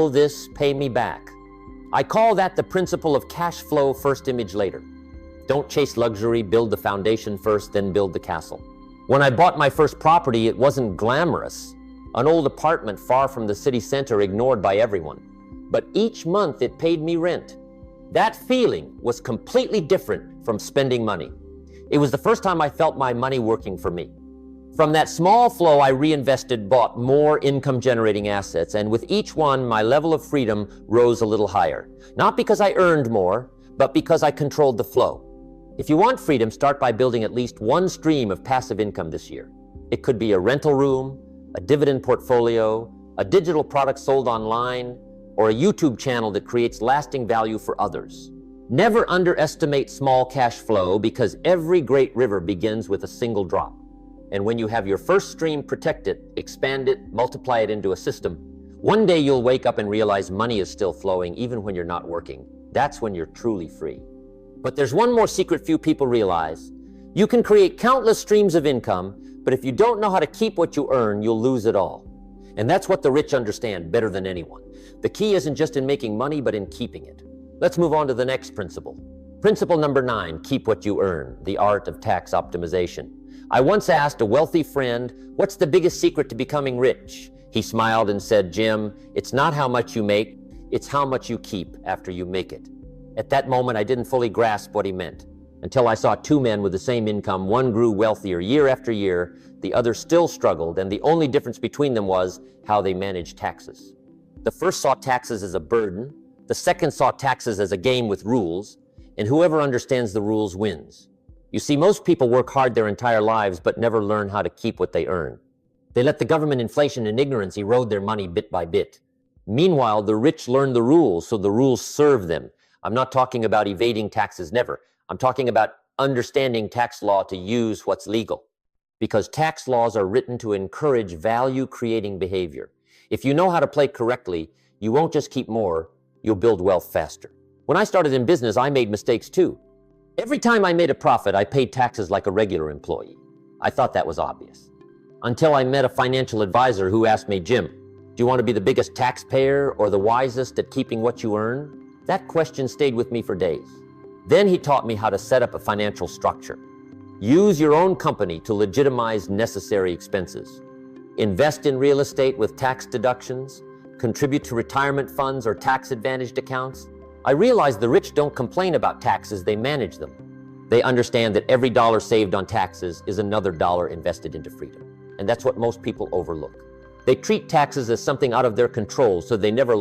Will this pay me back? I call that the principle of cash flow, first image later. Don't chase luxury, build the foundation first, then build the castle. When I bought my first property, it wasn't glamorous. An old apartment far from the city center, ignored by everyone. But each month it paid me rent. That feeling was completely different from spending money. It was the first time I felt my money working for me. From that small flow, I reinvested, bought more income-generating assets, and with each one, my level of freedom rose a little higher. Not because I earned more, but because I controlled the flow. If you want freedom, start by building at least one stream of passive income this year. It could be a rental room, a dividend portfolio, a digital product sold online, or a YouTube channel that creates lasting value for others. Never underestimate small cash flow, because every great river begins with a single drop. And when you have your first stream, protect it, expand it, multiply it into a system. One day you'll wake up and realize money is still flowing even when you're not working. That's when you're truly free. But there's one more secret few people realize. You can create countless streams of income, but if you don't know how to keep what you earn, you'll lose it all. And that's what the rich understand better than anyone. The key isn't just in making money, but in keeping it. Let's move on to the next principle. Principle number 9, keep what you earn, the art of tax optimization. I once asked a wealthy friend, what's the biggest secret to becoming rich? He smiled and said, Jim, it's not how much you make, it's how much you keep after you make it. At that moment, I didn't fully grasp what he meant, until I saw two men with the same income. One grew wealthier year after year, the other still struggled, and the only difference between them was how they managed taxes. The first saw taxes as a burden, the second saw taxes as a game with rules, and whoever understands the rules wins. You see, most people work hard their entire lives but never learn how to keep what they earn. They let the government, inflation, and ignorance erode their money bit by bit. Meanwhile, the rich learn the rules, so the rules serve them. I'm not talking about evading taxes, never. I'm talking about understanding tax law to use what's legal. Because tax laws are written to encourage value-creating behavior. If you know how to play correctly, you won't just keep more, you'll build wealth faster. When I started in business, I made mistakes too. Every time I made a profit, I paid taxes like a regular employee. I thought that was obvious. Until I met a financial advisor who asked me, Jim, do you want to be the biggest taxpayer or the wisest at keeping what you earn? That question stayed with me for days. Then he taught me how to set up a financial structure. Use your own company to legitimize necessary expenses. Invest in real estate with tax deductions. Contribute to retirement funds or tax-advantaged accounts. I realized the rich don't complain about taxes, they manage them. They understand that every dollar saved on taxes is another dollar invested into freedom. And that's what most people overlook. They treat taxes as something out of their control, so they never learn